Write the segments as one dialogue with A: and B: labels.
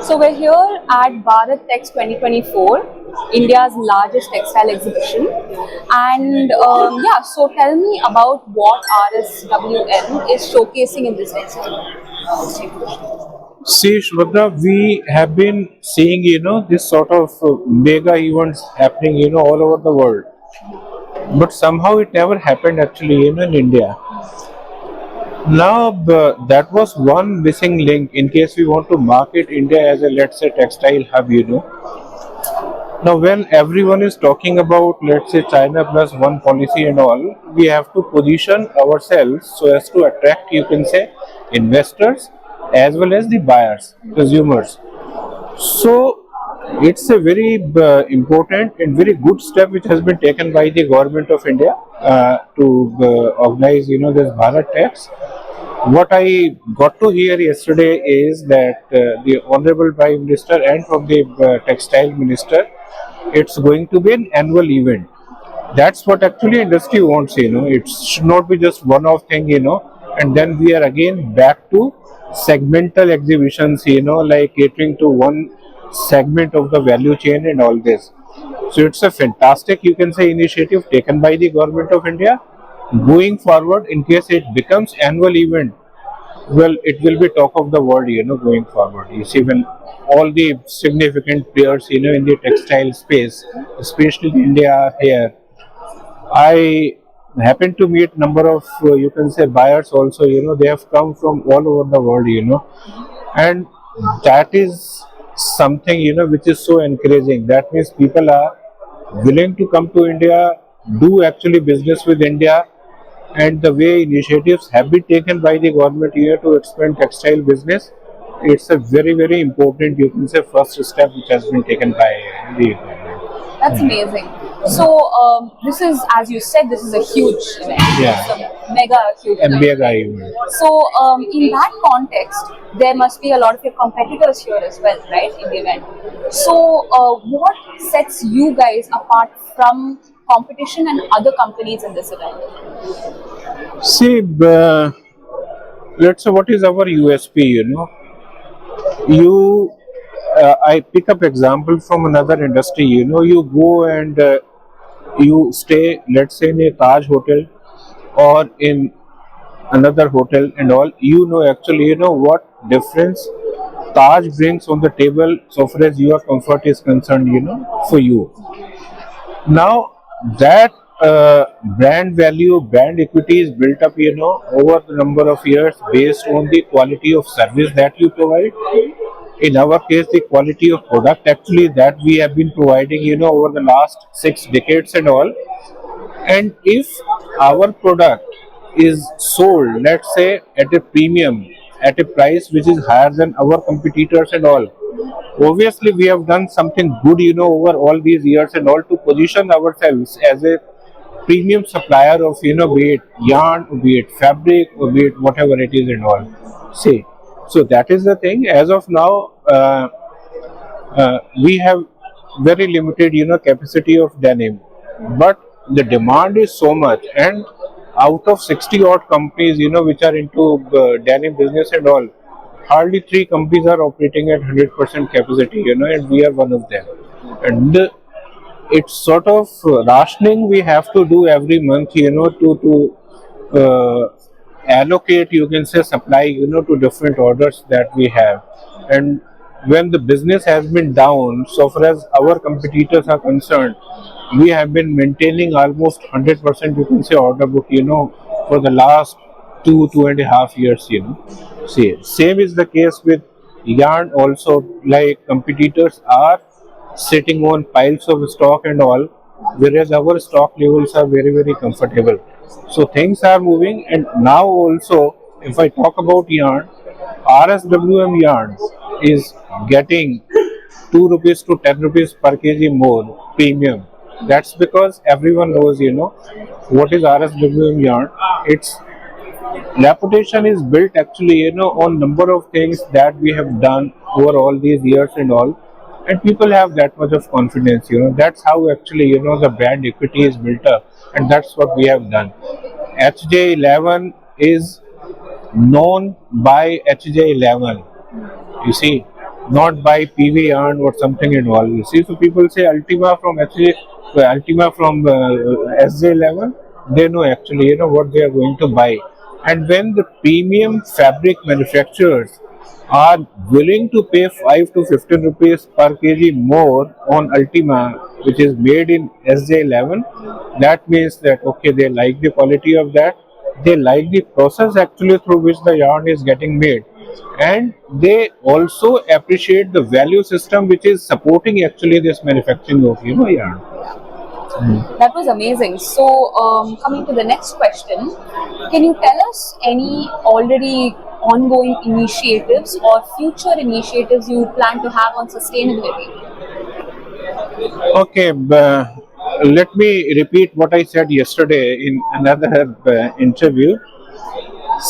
A: So we're here at BHARAT TEX 2024, India's largest textile exhibition. And yeah, so tell me about what RSWM is showcasing in this exhibition.
B: See, Shraddha, we have been seeing, this sort of mega events happening, all over the world. But somehow it never happened actually, in India. Now, that was one missing link in case we want to market India as a, let's say, textile hub. Now, when everyone is talking about, let's say, China plus one policy and all, we have to position ourselves so as to attract, you can say, investors as well as the buyers, consumers. So it's a very important and very good step which has been taken by the government of India to organize, this Bharat Tax. What I got to hear yesterday is that the Honorable Prime Minister and from the Textile Minister, it's going to be an annual event. That's what actually industry wants. It should not be just one-off thing. And then we are again back to segmental exhibitions. Like catering to one segment of the value chain and all this. So it's a fantastic, you can say, initiative taken by the government of India. Going forward, in case it becomes annual event, well, it will be talk of the world, going forward. You see, when all the significant players, in the textile space, especially India here, I happen to meet number of, you can say, buyers also. They have come from all over the world. And that is something, which is so encouraging. That means people are willing to come to India, do actually business with India, and the way initiatives have been taken by the government here to expand textile business, it's a very, very important, you can say, first step which has been taken by the government.
A: That's amazing. So this is, as you said, this is a huge event.
B: Yeah.
A: It's a mega huge event.
B: Mega event.
A: So in that context, there must be a lot of your competitors here as well, right, in the event. So what sets you guys apart from competition and other companies in this event?
B: See, let's say what is our USP, I pick up example from another industry. You go and you stay, let's say, in a Taj hotel or in another hotel and all. Actually, what difference Taj brings on the table so far as your comfort is concerned. For you. Now that brand value, brand equity is built up, over the number of years based on the quality of service that you provide. In our case, the quality of product actually that we have been providing, over the last 6 decades and all. And if our product is sold, let's say, at a premium, at a price which is higher than our competitors and all, obviously we have done something good, over all these years and all to position ourselves as a premium supplier of, be it yarn, be it fabric, or be it whatever it is and all. See, so that is the thing. As of now, we have very limited, capacity of denim, but the demand is so much, and out of 60 odd companies, which are into denim business and all, hardly 3 companies are operating at 100% capacity, and we are one of them. And it's sort of rationing we have to do every month, to allocate, you can say, supply, to different orders that we have. And when the business has been down, so far as our competitors are concerned, we have been maintaining almost 100%, you can say, order book, for the last 2.5 years, See, same is the case with yarn also, like competitors are sitting on piles of stock and all, whereas our stock levels are very, very comfortable. So things are moving, and now also, if I talk about yarn, RSWM yarn is getting 2 rupees to 10 rupees per kg more premium. That's because everyone knows, what is RSWM yarn. Its reputation is built actually, on number of things that we have done over all these years and all, and people have that much of confidence. That's how actually, the brand equity is built up, and that's what we have done. HJ11 is known by HJ11. You see, not buy PV yarn or something and all. You see, so people say Ultima from actually Ultima from SJ11, they know actually what they are going to buy. And when the premium fabric manufacturers are willing to pay 5 to 15 rupees per kg more on Ultima, which is made in SJ11, that means that okay, they like the quality of that, they like the process actually through which the yarn is getting made, and they also appreciate the value system which is supporting actually this manufacturing of yarn.
A: That was amazing. So, coming to the next question, can you tell us any already ongoing initiatives or future initiatives you plan to have on sustainability?
B: Okay, let me repeat what I said yesterday in another interview.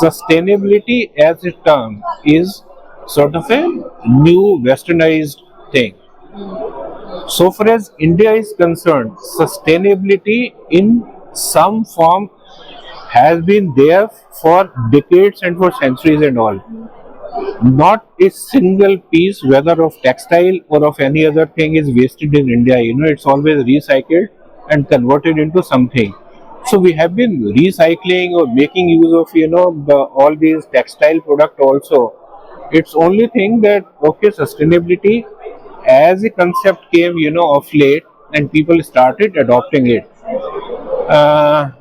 B: Sustainability as a term is sort of a new westernized thing. So far as India is concerned, sustainability in some form has been there for decades and for centuries and all. Not a single piece, whether of textile or of any other thing, is wasted in India. It's always recycled and converted into something. So we have been recycling or making use of all these textile product also. It's only thing that okay, sustainability as a concept came of late, and people started adopting it. Uh,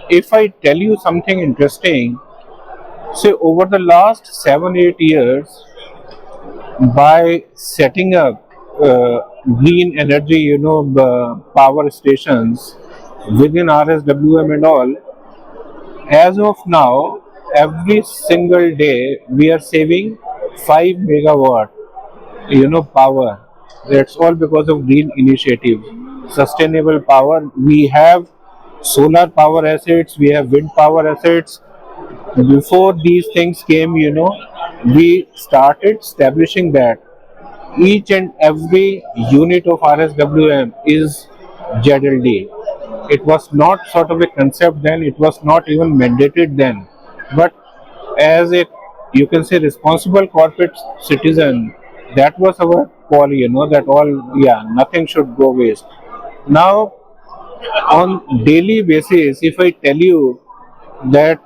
B: if I tell you something interesting, so over the last 7 8 years, by setting up green energy, power stations within RSWM and all, as of now, every single day we are saving 5 megawatt, power. That's all because of green initiative, sustainable power. We have solar power assets, we have wind power assets. Before these things came, we started establishing that each and every unit of RSWM is ZLD. It was not sort of a concept then, it was not even mandated then. But as a, you can say, responsible corporate citizen, that was our call, that all, yeah, nothing should go waste. Now, on daily basis, if I tell you that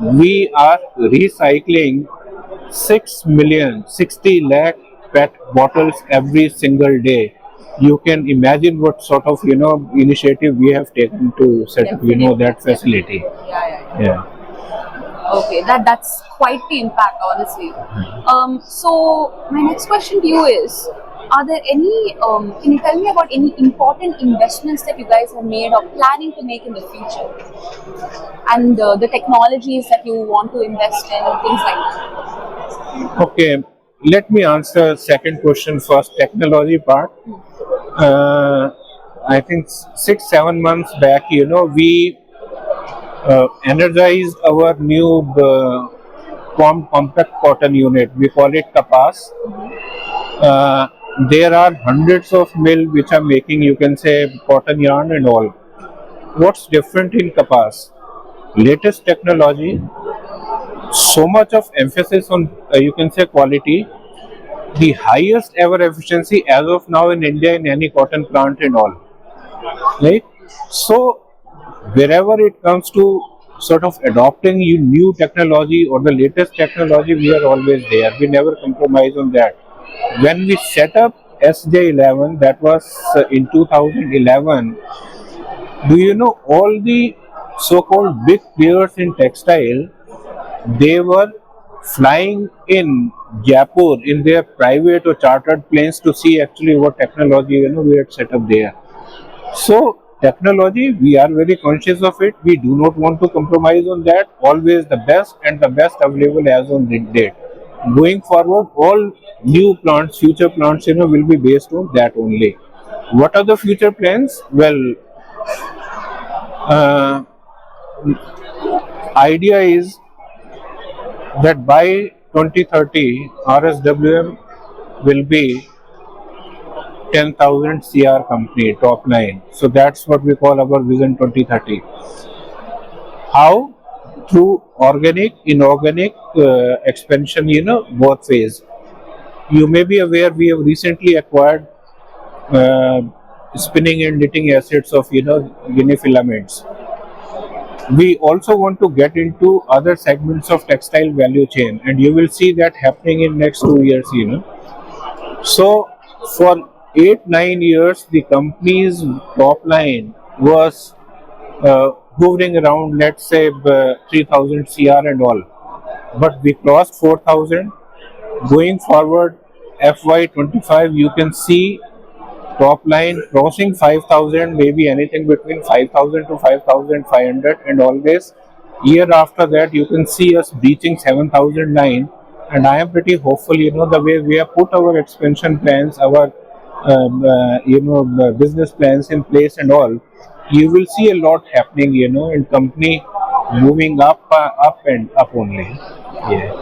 B: we are recycling 6 million, 60 lakh PET bottles every single day. You can imagine what sort of initiative we have taken to set up
A: Definitely.
B: that facility.
A: Yeah, yeah, yeah.
B: Yeah.
A: Okay, that's quite the impact, honestly. So my next question to you is: are there any? Can you tell me about any important investments that you guys have made or planning to make in the future, and the technologies that you want to invest in, things like that?
B: Okay. Let me answer second question first. Technology part. Uh, I think 6 7 months back, we energized our new compact cotton unit. We call it Kapas. Uh, there are hundreds of mill which are making, you can say, cotton yarn and all. What's different in Kapas? Latest technology, so much of emphasis on, you can say, quality, the highest ever efficiency as of now in India in any cotton plant and all. Right? So, wherever it comes to sort of adopting new technology or the latest technology, we are always there. We never compromise on that. When we set up SJ11, that was in 2011, do you know all the so-called big players in textile, they were flying in Jaipur in their private or chartered planes to see actually what technology we had set up there. So technology, we are very conscious of it. We do not want to compromise on that. Always the best and the best available as on date. Going forward, all new plants, future plants, will be based on that only. What are the future plans? Well, uh, idea is that by 2030, RSWM will be 10,000 CR company, top line. So that's what we call our vision 2030. How? Through organic, inorganic expansion, both ways. You may be aware we have recently acquired uh, spinning and knitting assets of Guinea filaments. We also want to get into other segments of textile value chain, and you will see that happening in next 2 years. So for 8 9 years the company's top line was hovering around, let's say, 3000 cr and all, but we crossed 4000. Going forward, FY25, you can see top line crossing 5000, maybe anything between 5000 to 5500, and always year after that you can see us reaching 7009. And I am pretty hopeful, the way we have put our expansion plans, our business plans in place and all, you will see a lot happening, in company moving up and up only. Yeah.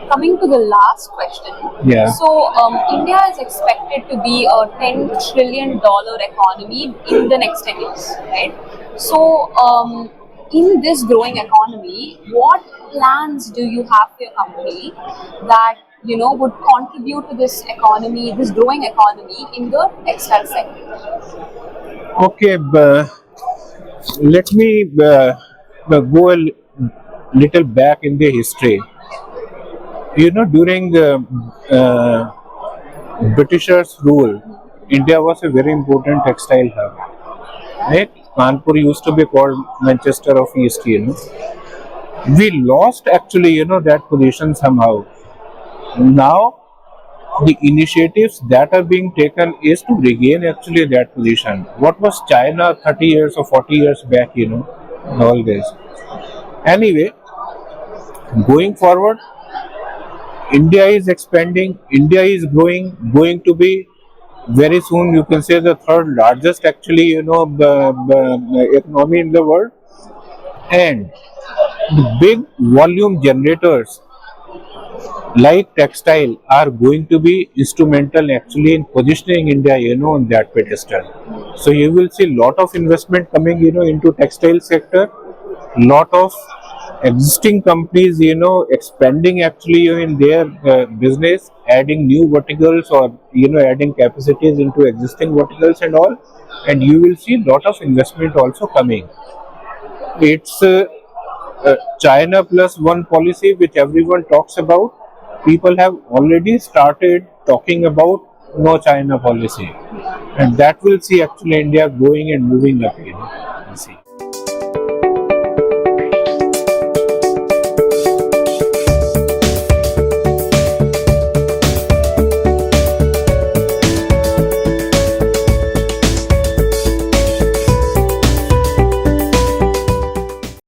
A: Coming to the last question.
B: Yeah.
A: So, India is expected to be a $10 trillion economy in the next 10 years, right? So, in this growing economy, what plans do you have for your company that would contribute to this economy, this growing economy in the textile sector?
B: Okay, let me go a little back in the history. During Britishers' rule, India was a very important textile hub. Right? Kanpur used to be called Manchester of East. We lost actually, that position somehow. Now the initiatives that are being taken is to regain actually that position. What was China 30 years or 40 years back, all this. Anyway, going forward, India is expanding, India is growing, going to be very soon, you can say, the third largest actually, economy in the world. And the big volume generators like textile are going to be instrumental actually in positioning India, on that pedestal. So you will see lot of investment coming, into textile sector, lot of existing companies, expanding actually in their business, adding new verticals, or adding capacities into existing verticals and all, and you will see lot of investment also coming. It's China plus one policy which everyone talks about. People have already started talking about no China policy, and that will see actually India growing and moving up. See.